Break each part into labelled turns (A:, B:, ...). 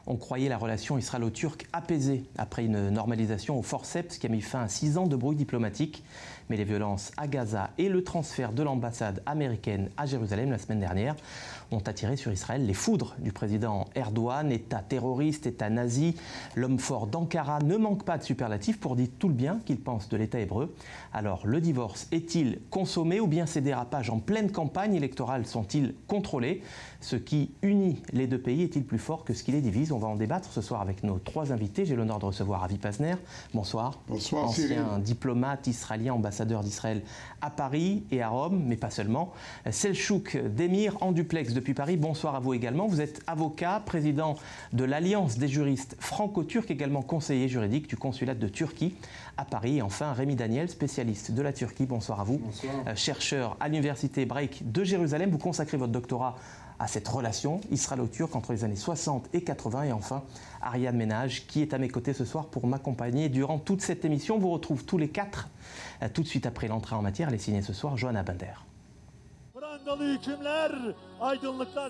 A: On croyait la relation israélo-turque apaisée après une normalisation au forceps qui a mis fin à 6 ans de brouille diplomatique. Mais les violences à Gaza et le transfert de l'ambassade américaine à Jérusalem la semaine dernière ont attiré sur Israël les foudres du président Erdogan. État terroriste, État nazi, l'homme fort d'Ankara ne manque pas de superlatifs pour dire tout le bien qu'il pense de l'État hébreu. Alors le divorce est-il consommé ou bien ces dérapages en pleine campagne électorale sont-ils contrôlés? Ce qui unit les deux pays est-il plus fort que ce qui les divise? On va en débattre ce soir avec nos 3 invités. J'ai l'honneur de recevoir Avi Pazner. Bonsoir.
B: Bonsoir.
A: Ancien diplomate israélien, ambassadeur d'Israël à Paris et à Rome, mais pas seulement. Selchouk Demir en duplex depuis Paris. Bonsoir à vous également. Vous êtes avocat, président de l'Alliance des juristes franco-turcs, également conseiller juridique du consulat de Turquie à Paris. Et enfin, Rémi Daniel, spécialiste de la Turquie. Bonsoir à vous.
B: Bonsoir.
A: Chercheur à l'université hébraïque de Jérusalem. Vous consacrez votre doctorat à cette relation israélo-turque entre les années 60 et 80. Et enfin, Ariane Ménage, qui est à mes côtés ce soir pour m'accompagner durant toute cette émission. On vous retrouve tous les 4, tout de suite après l'entrée en matière. Elle est signée ce soir, Johanna Bender.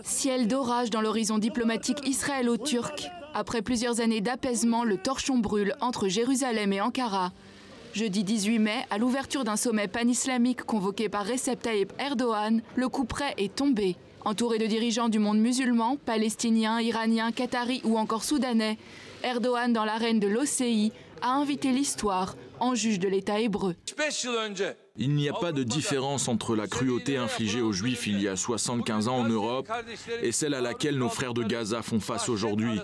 C: Ciel d'orage dans l'horizon diplomatique israélo-turc. Après plusieurs années d'apaisement, le torchon brûle entre Jérusalem et Ankara. Jeudi 18 mai, à l'ouverture d'un sommet pan-islamique convoqué par Recep Tayyip Erdogan, le coup près est tombé. Entouré de dirigeants du monde musulman, palestiniens, iraniens, qataris ou encore soudanais, Erdogan, dans l'arène de l'OCI, a invité l'histoire en juge de l'État hébreu.
D: Il n'y a pas de différence entre la cruauté infligée aux Juifs il y a 75 ans en Europe et celle à laquelle nos frères de Gaza font face aujourd'hui.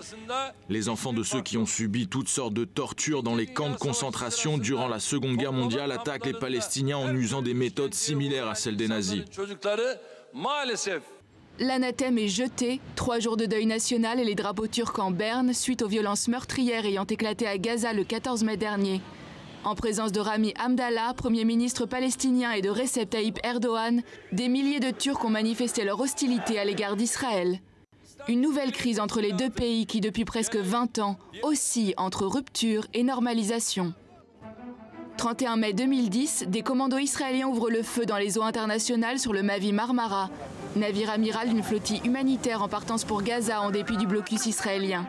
D: Les enfants de ceux qui ont subi toutes sortes de tortures dans les camps de concentration durant la Seconde Guerre mondiale attaquent les Palestiniens en usant des méthodes similaires à celles des nazis.
C: L'anathème est jeté, 3 jours de deuil national et les drapeaux turcs en berne suite aux violences meurtrières ayant éclaté à Gaza le 14 mai dernier. En présence de Rami Hamdallah, Premier ministre palestinien, et de Recep Tayyip Erdogan, des milliers de Turcs ont manifesté leur hostilité à l'égard d'Israël. Une nouvelle crise entre les deux pays qui, depuis presque 20 ans, oscille entre rupture et normalisation. 31 mai 2010, des commandos israéliens ouvrent le feu dans les eaux internationales sur le Mavi Marmara, navire amiral d'une flottille humanitaire en partance pour Gaza en dépit du blocus israélien.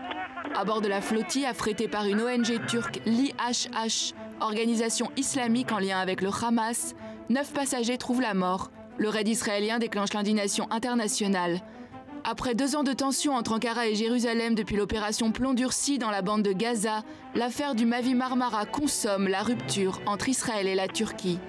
C: À bord de la flottille, affrétée par une ONG turque, l'IHH, organisation islamique en lien avec le Hamas, 9 passagers trouvent la mort. Le raid israélien déclenche l'indignation internationale. Après 2 ans de tension entre Ankara et Jérusalem depuis l'opération Plomb durci dans la bande de Gaza, l'affaire du Mavi Marmara consomme la rupture entre Israël et la Turquie.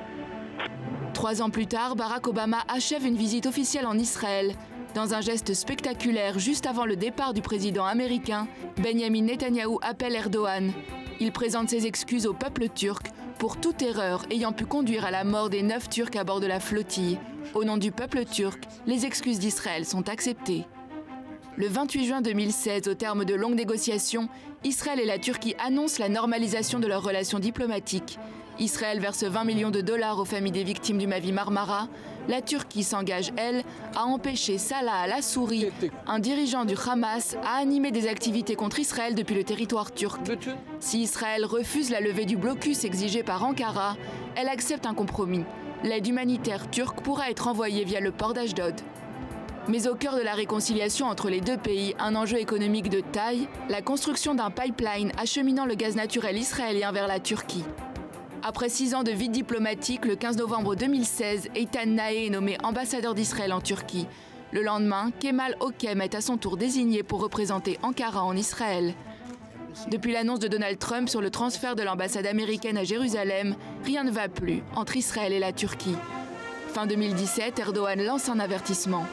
C: 3 ans plus tard, Barack Obama achève une visite officielle en Israël. Dans un geste spectaculaire juste avant le départ du président américain, Benjamin Netanyahou appelle Erdogan. Il présente ses excuses au peuple turc pour toute erreur ayant pu conduire à la mort des 9 Turcs à bord de la flottille. Au nom du peuple turc, les excuses d'Israël sont acceptées. Le 28 juin 2016, au terme de longues négociations, Israël et la Turquie annoncent la normalisation de leurs relations diplomatiques. Israël verse 20 millions de dollars aux familles des victimes du Mavi Marmara. La Turquie s'engage, elle, à empêcher Salah al-Assouri, un dirigeant du Hamas, à animer des activités contre Israël depuis le territoire turc. Si Israël refuse la levée du blocus exigé par Ankara, elle accepte un compromis. L'aide humanitaire turque pourra être envoyée via le port d'Ashdod. Mais au cœur de la réconciliation entre les deux pays, un enjeu économique de taille, la construction d'un pipeline acheminant le gaz naturel israélien vers la Turquie. Après 6 ans de vide diplomatique, le 15 novembre 2016, Eitan Naé est nommé ambassadeur d'Israël en Turquie. Le lendemain, Kemal Okem est à son tour désigné pour représenter Ankara en Israël. Depuis l'annonce de Donald Trump sur le transfert de l'ambassade américaine à Jérusalem, rien ne va plus entre Israël et la Turquie. Fin 2017, Erdogan lance un avertissement.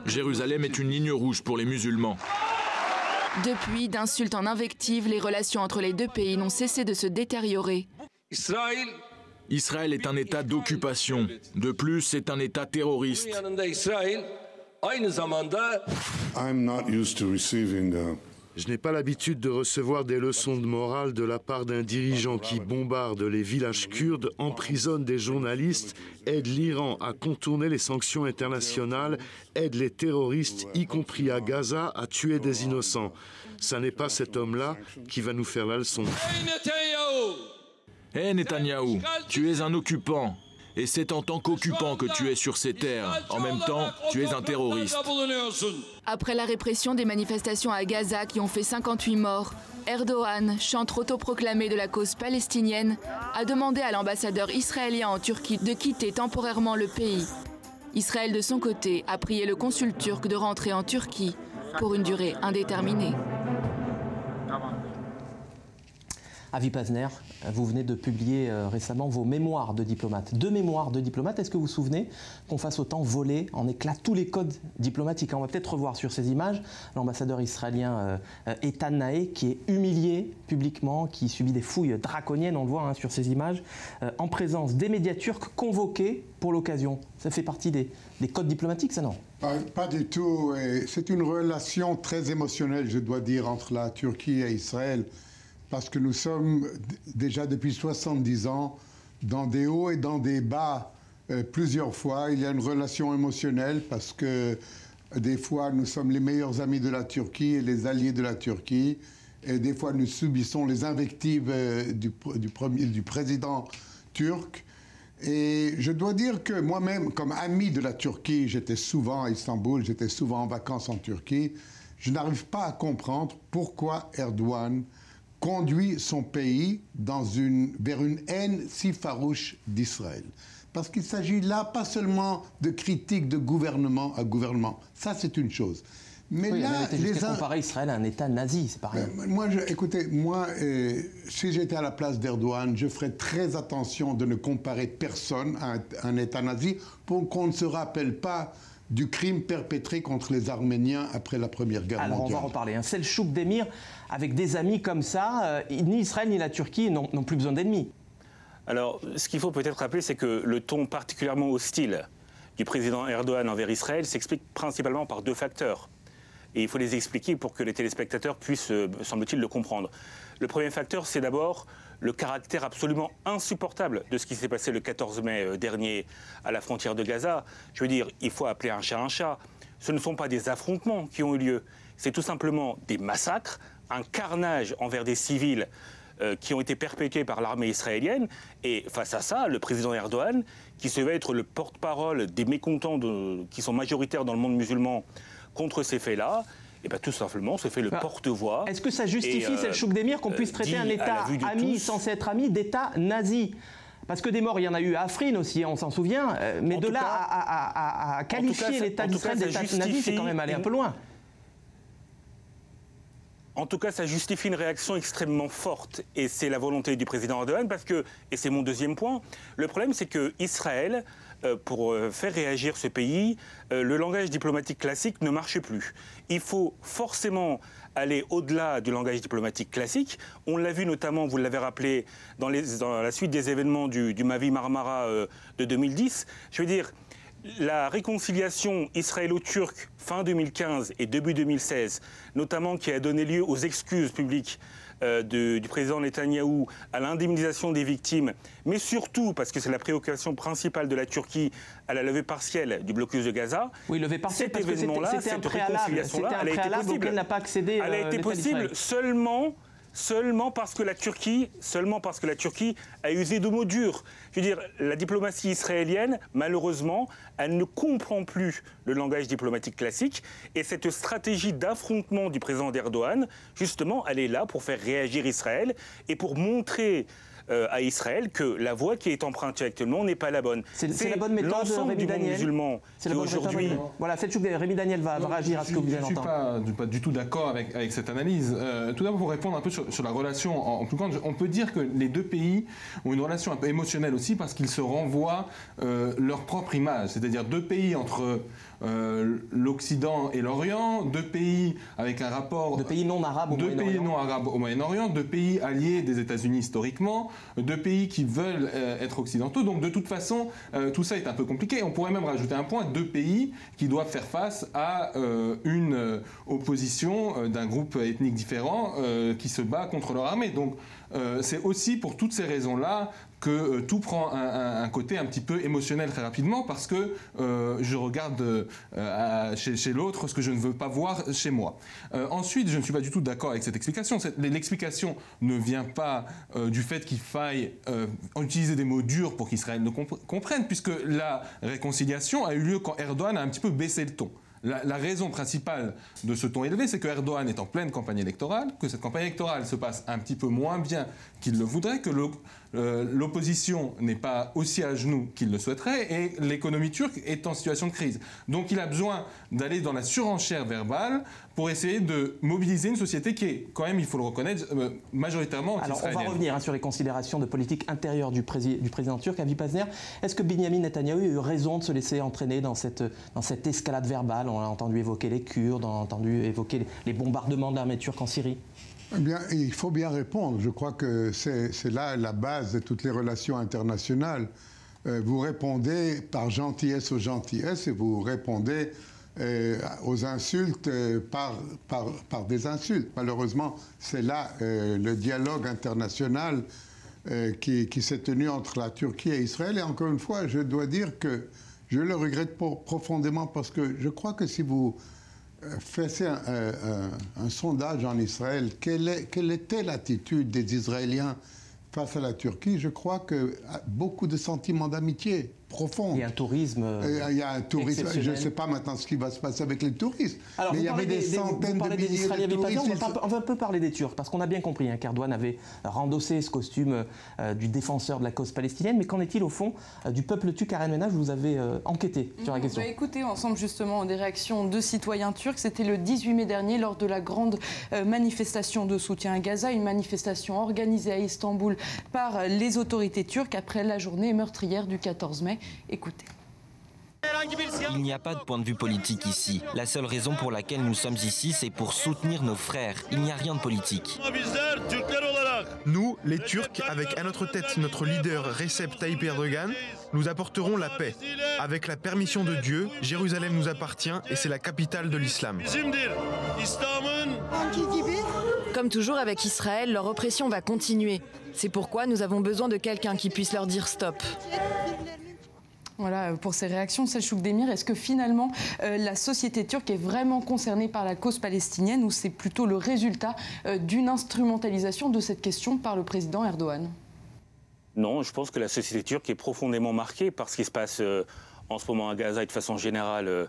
D: Jérusalem est une ligne rouge pour les musulmans.
C: Depuis, d'insultes en invectives, les relations entre les deux pays n'ont cessé de se détériorer.
D: Israël est un État d'occupation. De plus, c'est un État terroriste.
E: Je n'ai pas l'habitude de recevoir des leçons de morale de la part d'un dirigeant qui bombarde les villages kurdes, emprisonne des journalistes, aide l'Iran à contourner les sanctions internationales, aide les terroristes, y compris à Gaza, à tuer des innocents. Ça n'est pas cet homme-là qui va nous faire la leçon.
D: Hé Netanyahou, tu es un occupant. Et c'est en tant qu'occupant que tu es sur ces terres. En même temps, tu es un terroriste.
C: Après la répression des manifestations à Gaza qui ont fait 58 morts, Erdogan, chantre autoproclamé de la cause palestinienne, a demandé à l'ambassadeur israélien en Turquie de quitter temporairement le pays. Israël, de son côté, a prié le consul turc de rentrer en Turquie pour une durée indéterminée.
A: Avi Pazner, vous venez de publier récemment vos mémoires de diplomate. 2 mémoires de diplomate. Est-ce que vous vous souvenez qu'on fasse autant voler en éclats tous les codes diplomatiques? On va peut-être revoir sur ces images l'ambassadeur israélien Eitan Naé qui est humilié publiquement, qui subit des fouilles draconiennes, on le voit sur ces images, en présence des médias turcs convoqués pour l'occasion. Ça fait partie des codes diplomatiques, ça, non?
B: Pas du tout. C'est une relation très émotionnelle, je dois dire, entre la Turquie et Israël. Parce que nous sommes déjà depuis 70 ans dans des hauts et dans des bas plusieurs fois. Il y a une relation émotionnelle parce que des fois nous sommes les meilleurs amis de la Turquie et les alliés de la Turquie. Et des fois nous subissons les invectives du président turc. Et je dois dire que moi-même, comme ami de la Turquie, j'étais souvent à Istanbul, j'étais souvent en vacances en Turquie. Je n'arrive pas à comprendre pourquoi Erdogan conduit son pays vers une haine si farouche d'Israël. Parce qu'il s'agit là pas seulement de critiques de gouvernement à gouvernement. Ça, c'est une chose. Mais
A: oui,
B: là,
A: comparer Israël à un État nazi, c'est pas rien.
B: Écoutez, si j'étais à la place d'Erdogan, je ferais très attention de ne comparer personne à un État nazi pour qu'on ne se rappelle pas du crime perpétré contre les Arméniens après la Première Guerre mondiale.
A: Alors, on va en reparler. Selçuk Demir, avec des amis comme ça, ni Israël ni la Turquie n'ont plus besoin d'ennemis.
F: Alors, ce qu'il faut peut-être rappeler, c'est que le ton particulièrement hostile du président Erdogan envers Israël s'explique principalement par 2 facteurs. Et il faut les expliquer pour que les téléspectateurs puissent, semble-t-il, le comprendre. Le premier facteur, c'est d'abord le caractère absolument insupportable de ce qui s'est passé le 14 mai dernier à la frontière de Gaza. Je veux dire, il faut appeler un chat un chat. Ce ne sont pas des affrontements qui ont eu lieu, c'est tout simplement des massacres, un carnage envers des civils qui ont été perpétrés par l'armée israélienne. Et face à ça, le président Erdogan, qui se veut être le porte-parole des mécontents qui sont majoritaires dans le monde musulman contre ces faits-là, et bien tout simplement se fait le porte-voix.
A: Est-ce que ça justifie, Selçuk Demir, qu'on puisse traiter un État ami, censé être ami, d'État nazi? Parce que des morts, il y en a eu à Afrin aussi, on s'en souvient. Mais de là à qualifier l'État d'Israël d'État nazi, c'est quand même aller un peu loin.
F: En tout cas, ça justifie une réaction extrêmement forte. Et c'est la volonté du président Erdogan parce que, et c'est mon deuxième point, le problème c'est que Israël, pour faire réagir ce pays, le langage diplomatique classique ne marche plus. Il faut forcément aller au-delà du langage diplomatique classique. On l'a vu notamment, vous l'avez rappelé, dans la suite des événements du Mavi Marmara de 2010. Je veux dire, la réconciliation israélo-turque fin 2015 et début 2016, notamment qui a donné lieu aux excuses publiques du président Netanyahou, à l'indemnisation des victimes, mais surtout, parce que c'est la préoccupation principale de la Turquie, à la levée partielle du blocus de Gaza.
A: Oui, levée partielle, parce que c'était un préalable. C'était un préalable auquel n'a pas accédé.
F: Elle a été possible seulement parce que la Turquie a usé de mots durs. Je veux dire, la diplomatie israélienne, malheureusement, elle ne comprend plus le langage diplomatique classique. Et cette stratégie d'affrontement du président Erdogan, justement, elle est là pour faire réagir Israël et pour montrer à Israël que la voie qui est empruntée actuellement n'est pas la bonne.
A: C'est la bonne méthode de Rémi Daniel.
F: C'est la bonne
A: aujourd'hui. Voilà, Rémi Daniel va réagir à ce que vous venez d'entendre.
G: Je ne suis pas du tout d'accord avec cette analyse. Tout d'abord, pour répondre un peu sur la relation, en tout cas, on peut dire que les 2 pays ont une relation un peu émotionnelle aussi parce qu'ils se renvoient leur propre image. C'est-à-dire 2 pays entre l'Occident et l'Orient, 2 pays avec un rapport...
A: 2 pays non arabes au Moyen-Orient.
G: 2 pays non arabes au Moyen-Orient, 2 pays alliés des États-Unis historiquement, 2 pays qui veulent être occidentaux. Donc de toute façon, tout ça est un peu compliqué. On pourrait même rajouter un point, 2 pays qui doivent faire face à une opposition d'un groupe ethnique différent qui se bat contre leur armée. Donc c'est aussi pour toutes ces raisons-là que tout prend un côté un petit peu émotionnel très rapidement, parce que je regarde chez l'autre ce que je ne veux pas voir chez moi. Ensuite, je ne suis pas du tout d'accord avec cette explication. L'explication ne vient pas du fait qu'il faille utiliser des mots durs pour qu'Israël ne comprenne, puisque la réconciliation a eu lieu quand Erdogan a un petit peu baissé le ton. La raison principale de ce ton élevé, c'est que Erdogan est en pleine campagne électorale, que cette campagne électorale se passe un petit peu moins bien qu'il le voudrait, que l'opposition n'est pas aussi à genoux qu'il le souhaiterait, et l'économie turque est en situation de crise. Donc il a besoin d'aller dans la surenchère verbale pour essayer de mobiliser une société qui est, quand même, il faut le reconnaître, majoritairement anti-israélienne.
A: Alors on va revenir sur les considérations de politique intérieure du président turc, Avi Pazner. Est-ce que Benyamin Netanyahou a eu raison de se laisser entraîner dans cette escalade verbale? On a entendu évoquer les Kurdes, on a entendu évoquer les bombardements de l'armée turque en Syrie.
B: Eh bien, il faut bien répondre. Je crois que c'est là la base de toutes les relations internationales. Vous répondez par gentillesse aux gentillesses et vous répondez aux insultes par des insultes. Malheureusement, c'est là le dialogue international qui s'est tenu entre la Turquie et Israël. Et encore une fois, je dois dire que je le regrette profondément, parce que je crois que si vous faites un sondage en Israël, quelle était l'attitude des Israéliens face à la Turquie, je crois que beaucoup de sentiments d'amitié profonde.
A: Il y a un tourisme.
B: Il y a un tourisme. Je ne sais pas maintenant ce qui va se passer avec les touristes.
A: Alors,
B: mais il y avait des centaines de milliers de touristes.
A: On va un peu parler des Turcs, parce qu'on a bien compris qu'Erdogan avait rendossé ce costume du défenseur de la cause palestinienne. Mais qu'en est-il au fond du peuple turc? Karen Menaj, vous avez enquêté sur la question.
H: On va écouter ensemble justement des réactions de citoyens turcs. C'était le 18 mai dernier lors de la grande manifestation de soutien à Gaza, une manifestation organisée à Istanbul par les autorités turques après la journée meurtrière du 14 mai. Écoutez.
I: Il n'y a pas de point de vue politique ici. La seule raison pour laquelle nous sommes ici, c'est pour soutenir nos frères. Il n'y a rien de politique.
J: Nous, les Turcs, avec à notre tête notre leader Recep Tayyip Erdogan, nous apporterons la paix. Avec la permission de Dieu, Jérusalem nous appartient et c'est la capitale de l'islam.
K: Comme toujours avec Israël, leur oppression va continuer. C'est pourquoi nous avons besoin de quelqu'un qui puisse leur dire stop.
H: Voilà, pour ces réactions, Selçuk Demir, est-ce que finalement la société turque est vraiment concernée par la cause palestinienne, ou c'est plutôt le résultat d'une instrumentalisation de cette question par le président Erdogan?
F: Non, je pense que la société turque est profondément marquée par ce qui se passe en ce moment à Gaza et de façon générale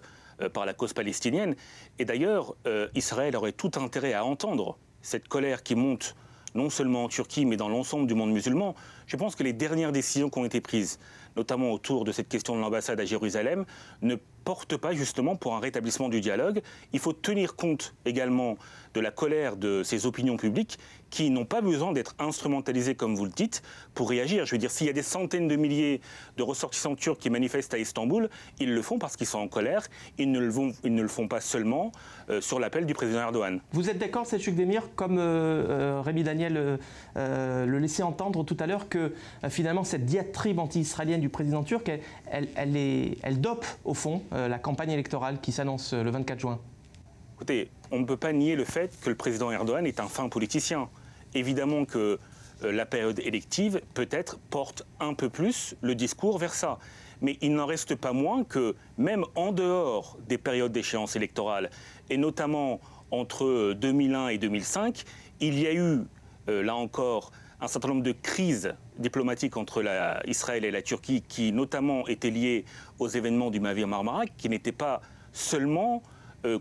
F: par la cause palestinienne. Et d'ailleurs, Israël aurait tout intérêt à entendre cette colère qui monte non seulement en Turquie, mais dans l'ensemble du monde musulman. Je pense que les dernières décisions qui ont été prises, notamment autour de cette question de l'ambassade à Jérusalem, ne portent pas justement pour un rétablissement du dialogue. Il faut tenir compte également de la colère de ces opinions publiques qui n'ont pas besoin d'être instrumentalisées, comme vous le dites, pour réagir. Je veux dire, s'il y a des centaines de milliers de ressortissants turcs qui manifestent à Istanbul, ils le font parce qu'ils sont en colère. Ils ne le font pas seulement sur l'appel du président Erdogan.
A: Vous êtes d'accord, Selçuk Demir, comme Rémi Daniel le laissait entendre tout à l'heure, que finalement cette diatribe anti-israélienne du président turc, elle dope au fond la campagne électorale qui s'annonce le 24 juin?
F: Écoutez, on ne peut pas nier le fait que le président Erdogan est un fin politicien. Évidemment que la période élective, peut-être, porte un peu plus le discours vers ça. Mais il n'en reste pas moins que, même en dehors des périodes d'échéance électorale, et notamment entre 2001 et 2005, il y a eu, là encore, un certain nombre de crises diplomatiques entre Israël et la Turquie qui, notamment, étaient liées aux événements du Mavi Marmara, qui n'étaient pas seulement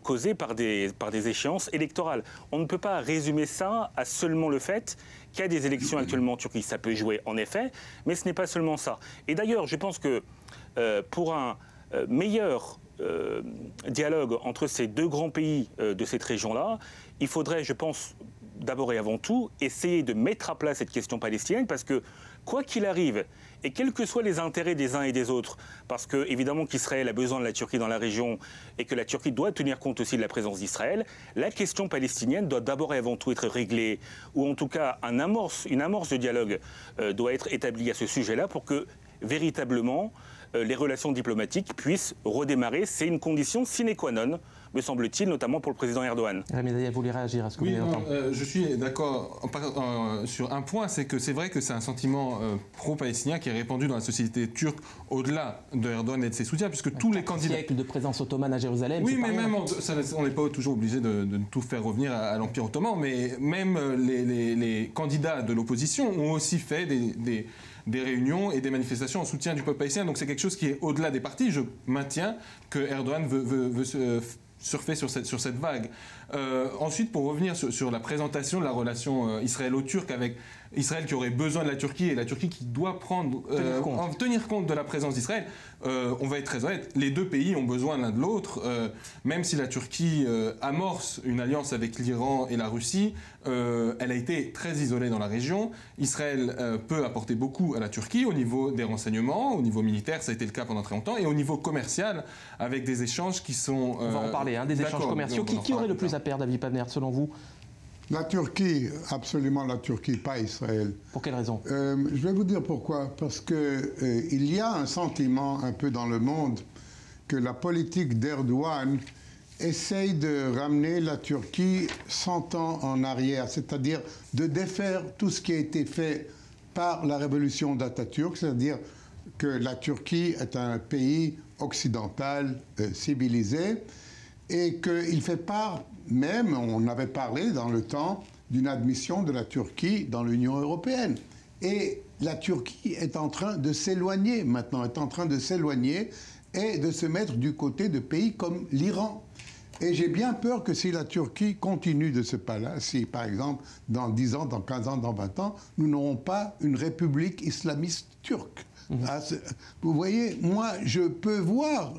F: causées par des échéances électorales. On ne peut pas résumer ça à seulement le fait qu'il y a des élections actuellement en Turquie. Ça peut jouer, en effet, mais ce n'est pas seulement ça. Et d'ailleurs, je pense que pour un meilleur dialogue entre ces deux grands pays de cette région-là, il faudrait, je pense, d'abord et avant tout, essayer de mettre à plat cette question palestinienne, parce que, quoi qu'il arrive, et quels que soient les intérêts des uns et des autres, parce que, évidemment, qu'Israël a besoin de la Turquie dans la région, et que la Turquie doit tenir compte aussi de la présence d'Israël, la question palestinienne doit d'abord et avant tout être réglée, ou en tout cas, une amorce de dialogue doit être établie à ce sujet-là, pour que, véritablement, les relations diplomatiques puissent redémarrer. C'est une condition sine qua non, me semble-t-il, notamment pour le président Erdogan.
A: Rémi Dayan, vous voulez réagir à ce que vous venez d'entendre ?
G: Je suis d'accord sur un point, c'est que c'est vrai que c'est un sentiment pro-palestinien qui est répandu dans la société turque au-delà de Erdogan et de ses soutiens, puisque tous les candidats...
A: siècles de présence ottomane à Jérusalem.
G: Oui, mais même, on n'est pas toujours obligé de tout faire revenir à l'Empire ottoman, mais même les candidats de l'opposition ont aussi fait des réunions et des manifestations en soutien du peuple palestinien. Donc c'est quelque chose qui est au-delà des partis. Je maintiens que Erdogan veut surfer sur cette vague. Ensuite, pour revenir sur la présentation de la relation israélo-turque, avec Israël qui aurait besoin de la Turquie et la Turquie qui doit tenir compte de la présence d'Israël, on va être très honnête, les deux pays ont besoin l'un de l'autre, même si la Turquie amorce une alliance avec l'Iran et la Russie, elle a été très isolée dans la région. Israël peut apporter beaucoup à la Turquie au niveau des renseignements, au niveau militaire, ça a été le cas pendant très longtemps, et au niveau commercial, avec des échanges qui sont...
A: on va en parler, des échanges commerciaux. Qui aurait le plus à perdre, David Pavner, selon vous ?
B: La Turquie, absolument la Turquie, pas Israël.
A: Pour quelle raison ?
B: Je vais vous dire pourquoi. Parce qu'il y a un sentiment un peu dans le monde que la politique d'Erdogan essaye de ramener la Turquie 100 ans en arrière, c'est-à-dire de défaire tout ce qui a été fait par la révolution d'Atatürk, c'est-à-dire que la Turquie est un pays occidental, civilisé, et qu'il fait part, même, on avait parlé dans le temps, d'une admission de la Turquie dans l'Union européenne. Et la Turquie est en train de s'éloigner maintenant, est en train de s'éloigner et de se mettre du côté de pays comme l'Iran. Et j'ai bien peur que si la Turquie continue de ce pas-là, si par exemple dans 10 ans, dans 15 ans, dans 20 ans, nous n'aurons pas une république islamiste turque. Vous voyez, moi, je peux voir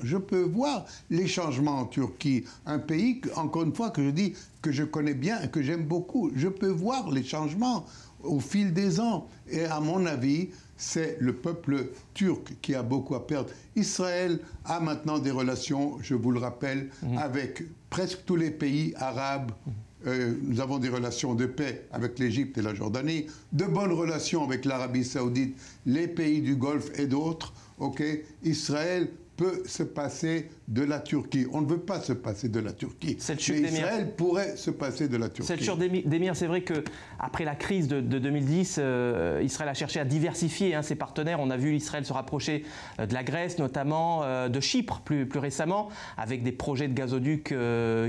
B: les changements en Turquie, un pays, encore une fois, que je dis que je connais bien et que j'aime beaucoup. Je peux voir les changements au fil des ans. Et à mon avis, c'est le peuple turc qui a beaucoup à perdre. Israël a maintenant des relations, je vous le rappelle, avec presque tous les pays arabes. Nous avons des relations de paix avec l'Égypte et la Jordanie, de bonnes relations avec l'Arabie Saoudite, les pays du Golfe et d'autres. Israël peut se passer de la Turquie. On ne veut pas se passer de la Turquie. Mais Israël pourrait se passer de la Turquie.
A: C'est vrai qu'après la crise de 2010, Israël a cherché à diversifier ses partenaires. On a vu Israël se rapprocher de la Grèce, notamment de Chypre plus récemment, avec des projets de gazoduc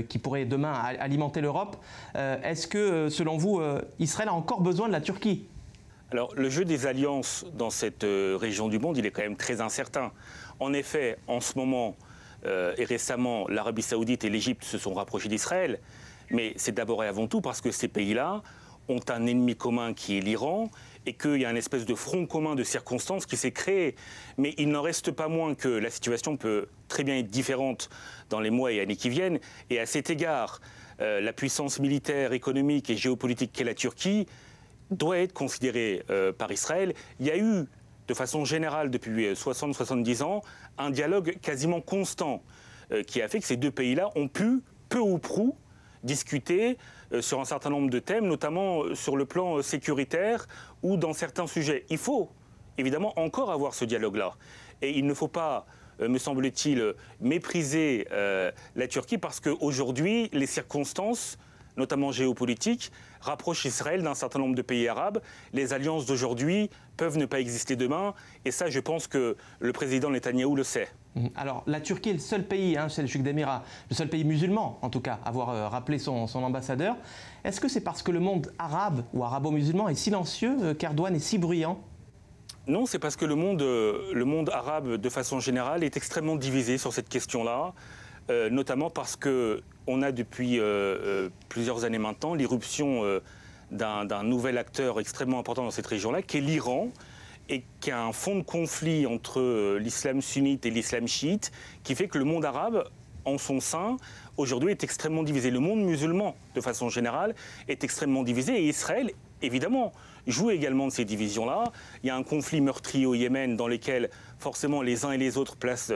A: qui pourraient demain alimenter l'Europe. Est-ce que, selon vous, Israël a encore besoin de la Turquie ?
F: Alors, le jeu des alliances dans cette région du monde, il est quand même très incertain. En effet, en ce moment et récemment, l'Arabie Saoudite et l'Égypte se sont rapprochés d'Israël, mais c'est d'abord et avant tout parce que ces pays-là ont un ennemi commun qui est l'Iran et qu'il y a une espèce de front commun de circonstances qui s'est créé. Mais il n'en reste pas moins que la situation peut très bien être différente dans les mois et années qui viennent. Et à cet égard, la puissance militaire, économique et géopolitique qu'est la Turquie doit être considérée par Israël. Il y a eu, de façon générale, depuis 60-70 ans, un dialogue quasiment constant qui a fait que ces deux pays-là ont pu, peu ou prou, discuter sur un certain nombre de thèmes, notamment sur le plan sécuritaire ou dans certains sujets. Il faut évidemment encore avoir ce dialogue-là. Et il ne faut pas, me semble-t-il, mépriser la Turquie parce qu'aujourd'hui, les circonstances, notamment géopolitiques, rapprochent Israël d'un certain nombre de pays arabes. Les alliances d'aujourd'hui peuvent ne pas exister demain. Et ça, je pense que le président Netanyahou le sait.
A: Alors, la Turquie est le seul pays, c'est le Cheikh d'Émirat, le seul pays musulman, en tout cas, à avoir rappelé son ambassadeur. Est-ce que c'est parce que le monde arabe ou arabo-musulman est silencieux qu'Erdogan est si bruyant ?
F: Non, c'est parce que le monde arabe, de façon générale, est extrêmement divisé sur cette question-là, notamment parce qu'on a depuis plusieurs années maintenant l'irruption d'un nouvel acteur extrêmement important dans cette région-là, qui est l'Iran, et qui a un fond de conflit entre l'islam sunnite et l'islam chiite, qui fait que le monde arabe, en son sein, aujourd'hui est extrêmement divisé. Le monde musulman, de façon générale, est extrêmement divisé, et Israël, évidemment, joue également de ces divisions-là. Il y a un conflit meurtrier au Yémen dans lequel, forcément, les uns et les autres placent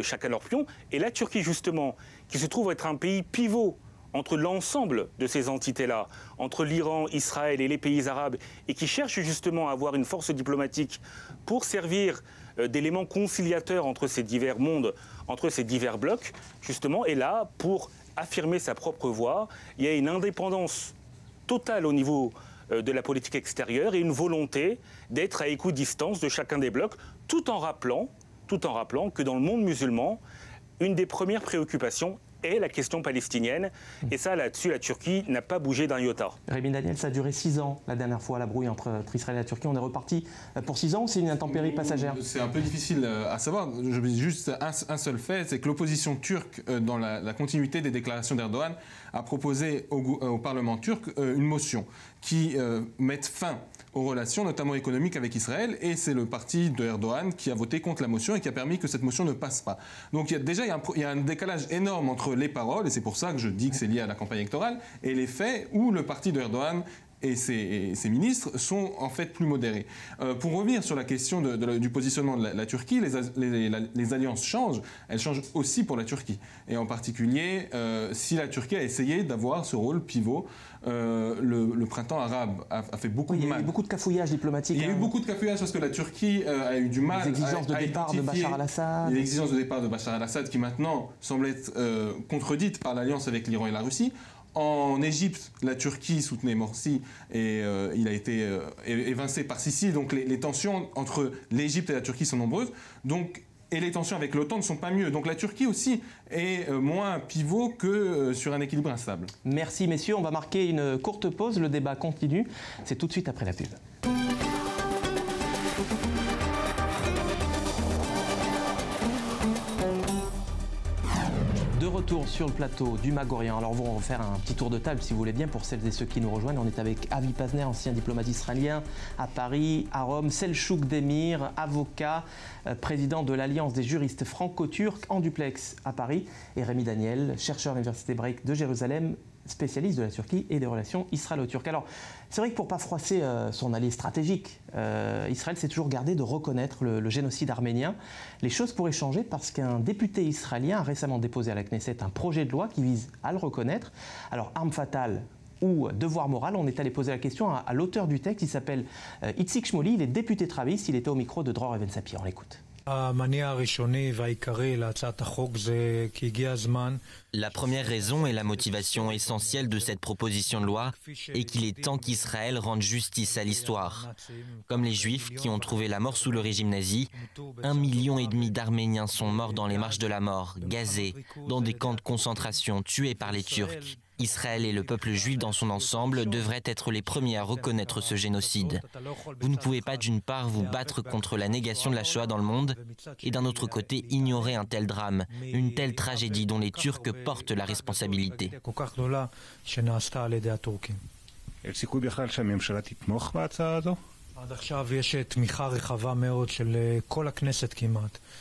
F: chacun leur pion. Et la Turquie, justement, qui se trouve être un pays pivot entre l'ensemble de ces entités-là, entre l'Iran, Israël et les pays arabes, et qui cherche justement à avoir une force diplomatique pour servir d'éléments conciliateurs entre ces divers mondes, entre ces divers blocs, justement, est là pour affirmer sa propre voix. Il y a une indépendance totale au niveau de la politique extérieure et une volonté d'être à équidistance de chacun des blocs, tout en rappelant que dans le monde musulman, une des premières préoccupations est la question palestinienne. Et ça, là-dessus, la Turquie n'a pas bougé d'un iota.
A: Rémi Daniel, ça a duré 6 ans la dernière fois, la brouille entre Israël et la Turquie. On est reparti pour 6 ans ou c'est une intempérie passagère?
G: C'est un peu difficile à savoir. Je dis juste un seul fait, c'est que l'opposition turque, dans la continuité des déclarations d'Erdogan, a proposé au Parlement turc une motion qui mette fin aux relations, notamment économiques, avec Israël. Et c'est le parti de Erdogan qui a voté contre la motion et qui a permis que cette motion ne passe pas. Donc il y a un décalage énorme entre les paroles, et c'est pour ça que je dis que c'est lié à la campagne électorale, et les faits où le parti de Erdogan et ses ministres sont en fait plus modérés. Pour revenir sur la question du positionnement de la Turquie, les alliances changent, elles changent aussi pour la Turquie. Et en particulier, si la Turquie a essayé d'avoir ce rôle pivot, le printemps arabe a fait beaucoup de mal.
A: Il y a eu beaucoup de cafouillage diplomatique.
G: Il y a eu beaucoup de cafouillage parce que la Turquie a eu du mal
A: à identifier les exigences de départ de Bachar al-Assad.
G: Les exigences de départ de Bachar al-Assad qui maintenant semblent être contredites par l'alliance avec l'Iran et la Russie. En Égypte, la Turquie soutenait Morsi et il a été évincé par Sisi. Donc les tensions entre l'Égypte et la Turquie sont nombreuses. Et les tensions avec l'OTAN ne sont pas mieux. Donc la Turquie aussi est moins pivot que sur un équilibre instable.
A: Merci messieurs, on va marquer une courte pause. Le débat continue. C'est tout de suite après la pub. De retour sur le plateau du Magorien. Alors, on va faire un petit tour de table, si vous voulez bien, pour celles et ceux qui nous rejoignent. On est avec Avi Pazner, ancien diplomate israélien à Paris, à Rome. Selchouk Demir, avocat, président de l'Alliance des juristes franco-turcs en duplex à Paris. Et Rémi Daniel, chercheur à l'Université Break de Jérusalem, spécialiste de la Turquie et des relations israélo-turques. Alors, c'est vrai que pour ne pas froisser son allié stratégique, Israël s'est toujours gardé de reconnaître le génocide arménien. Les choses pourraient changer parce qu'un député israélien a récemment déposé à la Knesset un projet de loi qui vise à le reconnaître. Alors, arme fatale ou devoir moral, on est allé poser la question à l'auteur du texte. Il s'appelle Itzik Shmoli, il est député travailliste, il était au micro de Dror Even-Sapir. On l'écoute.
I: La première raison et la motivation essentielle de cette proposition de loi est qu'il est temps qu'Israël rende justice à l'histoire. Comme les Juifs qui ont trouvé la mort sous le régime nazi, 1,5 million d'Arméniens sont morts dans les marches de la mort, gazés, dans des camps de concentration, tués par les Turcs. Israël et le peuple juif dans son ensemble devraient être les premiers à reconnaître ce génocide. Vous ne pouvez pas d'une part vous battre contre la négation de la Shoah dans le monde et d'un autre côté ignorer un tel drame, une telle tragédie dont les Turcs portent la responsabilité.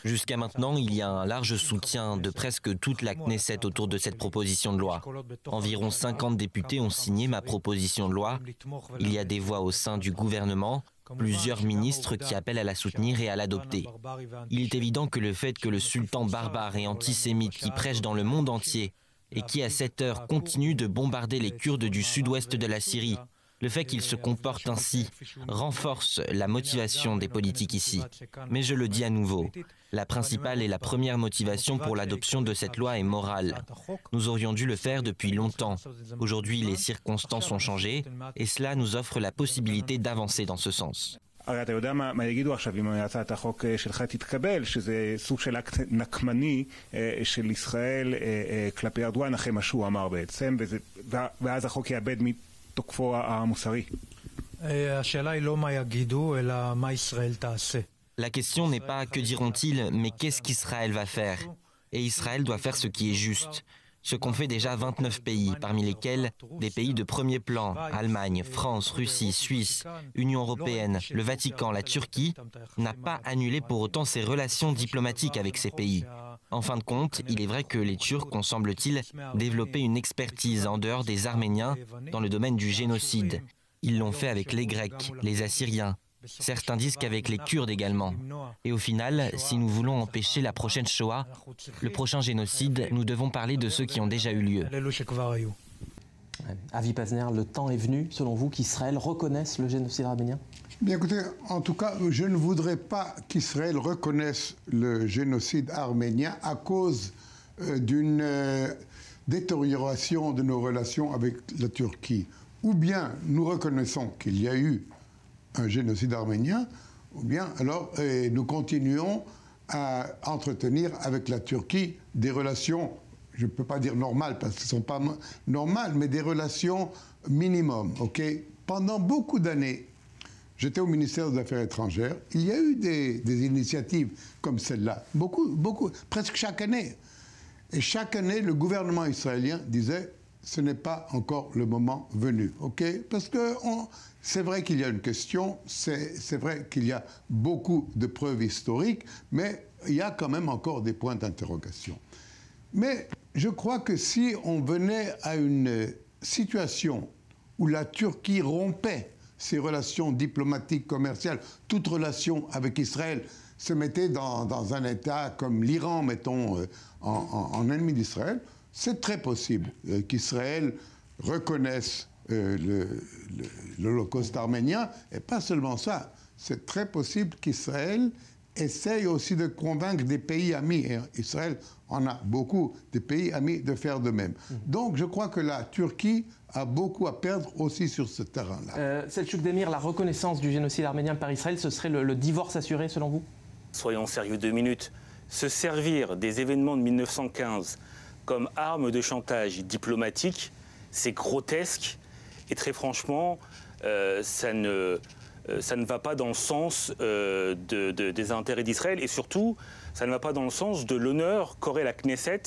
I: Jusqu'à maintenant, il y a un large soutien de presque toute la Knesset autour de cette proposition de loi. Environ 50 députés ont signé ma proposition de loi. Il y a des voix au sein du gouvernement, plusieurs ministres qui appellent à la soutenir et à l'adopter. Il est évident que le fait que le sultan barbare et antisémite qui prêche dans le monde entier et qui à cette heure continue de bombarder les Kurdes du sud-ouest de la Syrie, le fait qu'il se comporte ainsi renforce la motivation des politiques ici. Mais je le dis à nouveau, la principale et la première motivation pour l'adoption de cette loi est morale. Nous aurions dû le faire depuis longtemps. Aujourd'hui, les circonstances ont changé et cela nous offre la possibilité d'avancer dans ce sens.
L: הרי אתה יודע מה יגידו עכשיו אם הצעת החוק שלך תתקבל, שזה סוג של אקט נקמני של ישראל כלפי ארדואן אחרי מה שהוא אמר בעצם, ואז החוק יאבד מתוקפו המוסרי.
M: השאלה היא לא מה יגידו, אלא מה ישראל תעשה.
I: La question n'est pas que diront-ils, mais qu'est-ce qu'Israël va faire? Et Israël doit faire ce qui est juste. Ce qu'ont fait déjà 29 pays, parmi lesquels des pays de premier plan, Allemagne, France, Russie, Suisse, Union européenne, le Vatican, la Turquie, n'a pas annulé pour autant ses relations diplomatiques avec ces pays. En fin de compte, il est vrai que les Turcs ont, semble-t-il, développé une expertise en dehors des Arméniens dans le domaine du génocide. Ils l'ont fait avec les Grecs, les Assyriens. Certains disent qu'avec les Kurdes également. Et au final, si nous voulons empêcher la prochaine Shoah, le prochain génocide, nous devons parler de ceux qui ont déjà eu lieu.
A: Avi Pazner, le temps est venu, selon vous, qu'Israël reconnaisse le génocide arménien?
B: Bien écoutez, en tout cas, je ne voudrais pas qu'Israël reconnaisse le génocide arménien à cause d'une détérioration de nos relations avec la Turquie. Ou bien nous reconnaissons qu'il y a eu un génocide arménien, ou bien alors nous continuons à entretenir avec la Turquie des relations, je ne peux pas dire normales parce qu'elles ne sont pas normales, mais des relations minimum. Okay? Pendant beaucoup d'années, j'étais au ministère des Affaires étrangères, il y a eu des initiatives comme celle-là, beaucoup, presque chaque année. Et chaque année, le gouvernement israélien disait « ce n'est pas encore le moment venu okay? ». Parce que c'est vrai qu'il y a une question, c'est vrai qu'il y a beaucoup de preuves historiques, mais il y a quand même encore des points d'interrogation. Mais je crois que si on venait à une situation où la Turquie rompait ses relations diplomatiques, commerciales, toute relation avec Israël se mettait dans un État comme l'Iran, mettons, en ennemi d'Israël, c'est très possible qu'Israël reconnaisse l'Holocauste arménien, et pas seulement ça, c'est très possible qu'Israël essaye aussi de convaincre des pays amis, et Israël en a beaucoup, des pays amis, de faire de même. Donc je crois que la Turquie a beaucoup à perdre aussi sur ce terrain-là.
A: Selçuk Demir, la reconnaissance du génocide arménien par Israël, ce serait le divorce assuré selon vous?
F: Soyons sérieux 2 minutes. Se servir des événements de 1915 comme arme de chantage diplomatique, c'est grotesque et très franchement, ça ne va pas dans le sens des intérêts d'Israël et surtout, ça ne va pas dans le sens de l'honneur qu'aurait la Knesset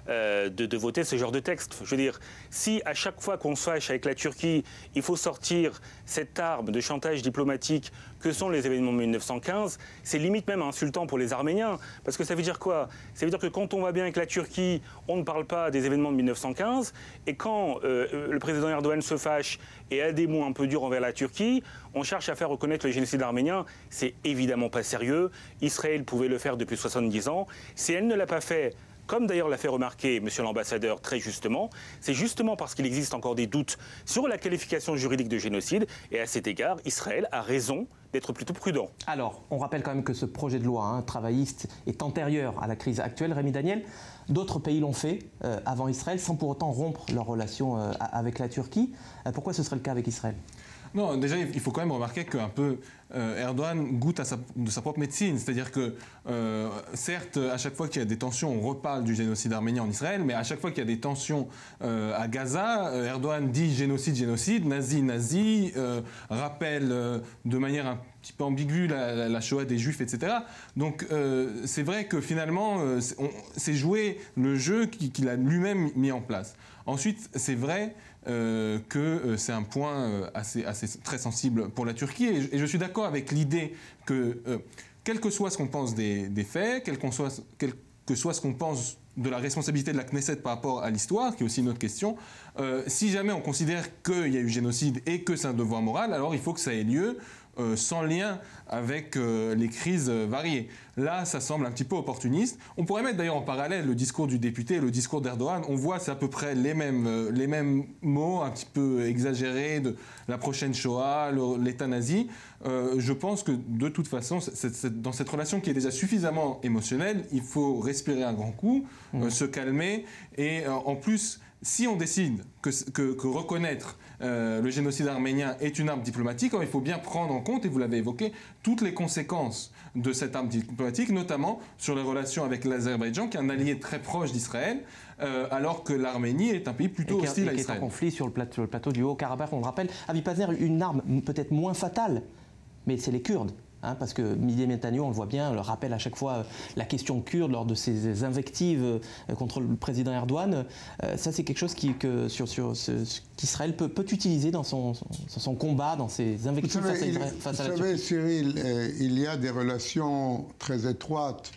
F: de voter ce genre de texte. Je veux dire, si à chaque fois qu'on se fâche avec la Turquie, il faut sortir cette arme de chantage diplomatique que sont les événements de 1915, c'est limite même insultant pour les Arméniens. Parce que ça veut dire quoi? Ça veut dire que quand on va bien avec la Turquie, on ne parle pas des événements de 1915, et quand le président Erdogan se fâche et a des mots un peu durs envers la Turquie, on cherche à faire reconnaître le génocide arménien. C'est évidemment pas sérieux. Israël pouvait le faire depuis 70 ans. Si elle ne l'a pas fait, comme d'ailleurs l'a fait remarquer monsieur l'ambassadeur très justement, c'est justement parce qu'il existe encore des doutes sur la qualification juridique de génocide, et à cet égard, Israël a raison d'être plutôt prudent.
A: Alors, on rappelle quand même que ce projet de loi travailliste est antérieur à la crise actuelle. Rémi Daniel, d'autres pays l'ont fait avant Israël sans pour autant rompre leur relation avec la Turquie. Pourquoi ce serait le cas avec Israël?
G: Non, déjà, il faut quand même remarquer qu'un peu Erdogan goûte de sa propre médecine. C'est-à-dire que, certes, à chaque fois qu'il y a des tensions, on reparle du génocide arménien en Israël, mais à chaque fois qu'il y a des tensions à Gaza, Erdogan dit génocide, génocide, nazi, nazi, rappelle de manière un petit peu ambiguë la Shoah des Juifs, etc. Donc, c'est vrai que finalement, c'est jouer le jeu qu'il a lui-même mis en place. Ensuite, c'est vrai que c'est un point très sensible pour la Turquie. Et je suis d'accord avec l'idée que, quel que soit ce qu'on pense des faits, quel que soit ce qu'on pense de la responsabilité de la Knesset par rapport à l'histoire, qui est aussi une autre question, si jamais on considère qu'il y a eu génocide et que c'est un devoir moral, alors il faut que ça ait lieu sans lien avec les crises variées. Là, ça semble un petit peu opportuniste. On pourrait mettre d'ailleurs en parallèle le discours du député et le discours d'Erdogan. On voit c'est à peu près les mêmes mots, un petit peu exagérés, de la prochaine Shoah, l'État nazi. Je pense que de toute façon, dans cette relation qui est déjà suffisamment émotionnelle, il faut respirer un grand coup, se calmer. Et en plus, si on décide que reconnaître le génocide arménien est une arme diplomatique, il faut bien prendre en compte, et vous l'avez évoqué, toutes les conséquences de cette arme diplomatique, notamment sur les relations avec l'Azerbaïdjan, qui est un allié très proche d'Israël, alors que l'Arménie est un pays plutôt hostile à Israël.
A: Qui est en conflit sur le plateau du Haut-Karabakh, on le rappelle. Avi Pazner, une arme peut-être moins fatale, mais c'est les Kurdes. Parce que Midi Netanyahu, on le voit bien, le rappelle à chaque fois la question kurde lors de ses invectives contre le président Erdogan. Ça, c'est quelque chose qu'Israël peut utiliser dans son combat, dans ses invectives face à la Turquie.
B: Vous savez, Cyril, il y a des relations très étroites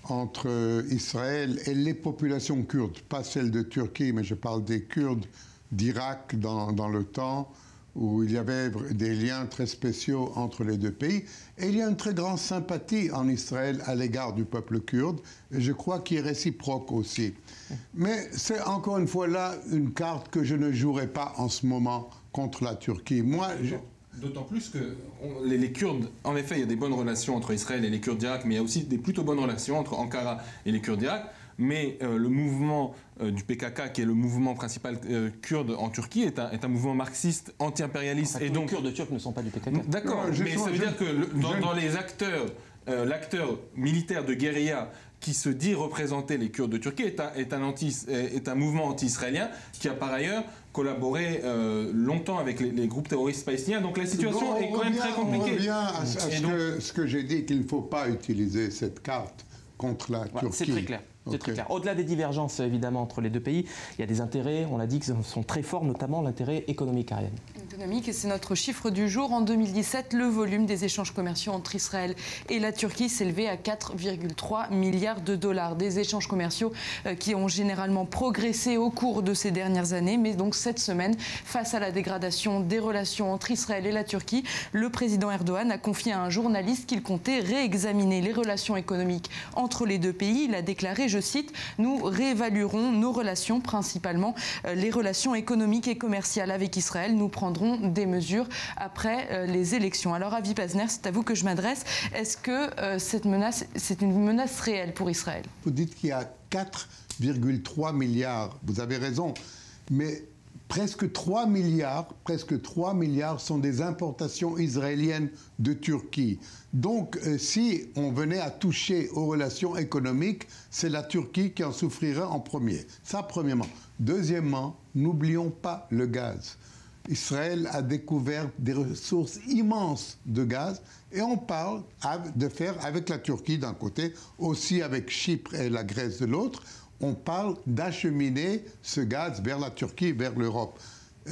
B: entre Israël et les populations kurdes, pas celles de Turquie, mais je parle des Kurdes d'Irak dans le temps, où il y avait des liens très spéciaux entre les deux pays. Et il y a une très grande sympathie en Israël à l'égard du peuple kurde, et je crois qu'il est réciproque aussi. Mais c'est encore une fois là une carte que je ne jouerai pas en ce moment contre la Turquie. Moi,
G: D'autant plus que les Kurdes, en effet, il y a des bonnes relations entre Israël et les Kurdes d'Irak, mais il y a aussi des plutôt bonnes relations entre Ankara et les Kurdes d'Irak. Mais le mouvement du PKK, qui est le mouvement principal kurde en Turquie, est un mouvement marxiste, anti-impérialiste.
A: En fait, et donc, les Kurdes turcs ne sont pas du PKK.
G: D'accord, mais ça veut dire que dans les acteurs, l'acteur militaire de guérilla qui se dit représenter les Kurdes de Turquie est un mouvement anti-israélien qui a par ailleurs collaboré longtemps avec les groupes terroristes palestiniens. Donc la situation est quand même très compliquée.
B: On revient à ce que j'ai dit, qu'il ne faut pas utiliser cette carte contre la Turquie.
A: C'est très clair. C'est très clair. Au-delà des divergences, évidemment, entre les deux pays, il y a des intérêts, on l'a dit, qui sont très forts, notamment l'intérêt économique, Ariane.
H: Économique, et c'est notre chiffre du jour. En 2017, le volume des échanges commerciaux entre Israël et la Turquie s'élevait à 4,3 milliards de dollars. Des échanges commerciaux qui ont généralement progressé au cours de ces dernières années. Mais donc cette semaine, face à la dégradation des relations entre Israël et la Turquie, le président Erdogan a confié à un journaliste qu'il comptait réexaminer les relations économiques entre les deux pays. Il a déclaré, je cite, « Nous réévaluerons nos relations, principalement les relations économiques et commerciales avec Israël. Nous prendrons des mesures après les élections. » Alors, Avi Pazner, c'est à vous que je m'adresse. Est-ce que cette menace, c'est une menace réelle pour Israël?
B: Vous dites qu'il y a 4,3 milliards. Vous avez raison. Mais presque 3 milliards sont des importations israéliennes de Turquie. Donc, si on venait à toucher aux relations économiques, c'est la Turquie qui en souffrirait en premier. Ça, premièrement. Deuxièmement, n'oublions pas le gaz. Israël a découvert des ressources immenses de gaz et on parle de faire avec la Turquie d'un côté, aussi avec Chypre et la Grèce de l'autre, on parle d'acheminer ce gaz vers la Turquie, vers l'Europe.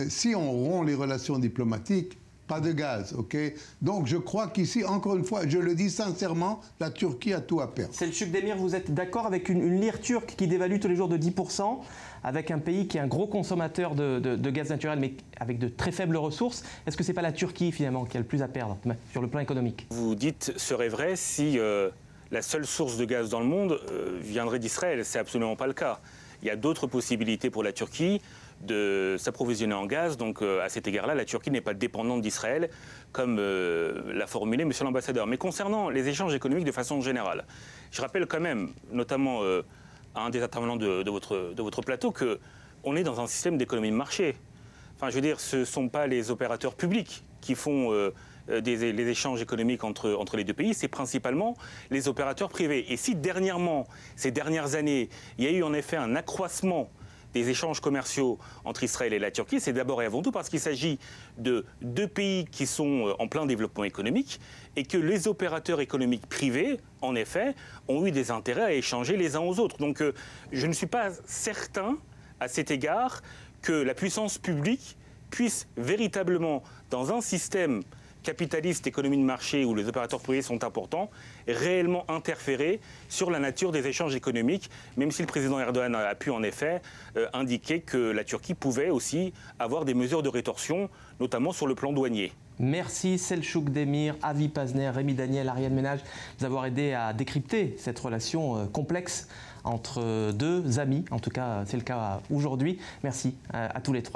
B: Si on rompt les relations diplomatiques, pas de gaz, ok? Donc je crois qu'ici, encore une fois, je le dis sincèrement, la Turquie a tout à perdre.
A: Selçuk Demir, vous êtes d'accord avec une lire turque qui dévalue tous les jours de 10%, avec un pays qui est un gros consommateur de gaz naturel, mais avec de très faibles ressources? Est-ce que ce n'est pas la Turquie, finalement, qui a le plus à perdre sur le plan économique?
F: Vous dites, serait vrai si la seule source de gaz dans le monde viendrait d'Israël. C'est absolument pas le cas. Il y a d'autres possibilités pour la Turquie de s'approvisionner en gaz. Donc à cet égard-là, la Turquie n'est pas dépendante d'Israël, comme l'a formulé monsieur l'ambassadeur. Mais concernant les échanges économiques de façon générale, je rappelle quand même, notamment à un des intervenants de votre plateau, qu'on est dans un système d'économie de marché. Enfin, je veux dire, ce ne sont pas les opérateurs publics qui font les échanges économiques entre les deux pays, c'est principalement les opérateurs privés. Et si dernièrement, ces dernières années, il y a eu en effet un accroissement des échanges commerciaux entre Israël et la Turquie, c'est d'abord et avant tout parce qu'il s'agit de deux pays qui sont en plein développement économique et que les opérateurs économiques privés, en effet, ont eu des intérêts à échanger les uns aux autres. Donc je ne suis pas certain, à cet égard, que la puissance publique puisse véritablement, dans un système capitaliste, économie de marché, où les opérateurs privés sont importants, réellement interférer sur la nature des échanges économiques, même si le président Erdogan a pu en effet indiquer que la Turquie pouvait aussi avoir des mesures de rétorsion, notamment sur le plan douanier.
A: Merci Selçuk Demir, Avi Pazner, Rémi Daniel, Ariane Ménage, de nous avoir aidé à décrypter cette relation complexe entre deux amis. En tout cas, c'est le cas aujourd'hui. Merci à tous les trois.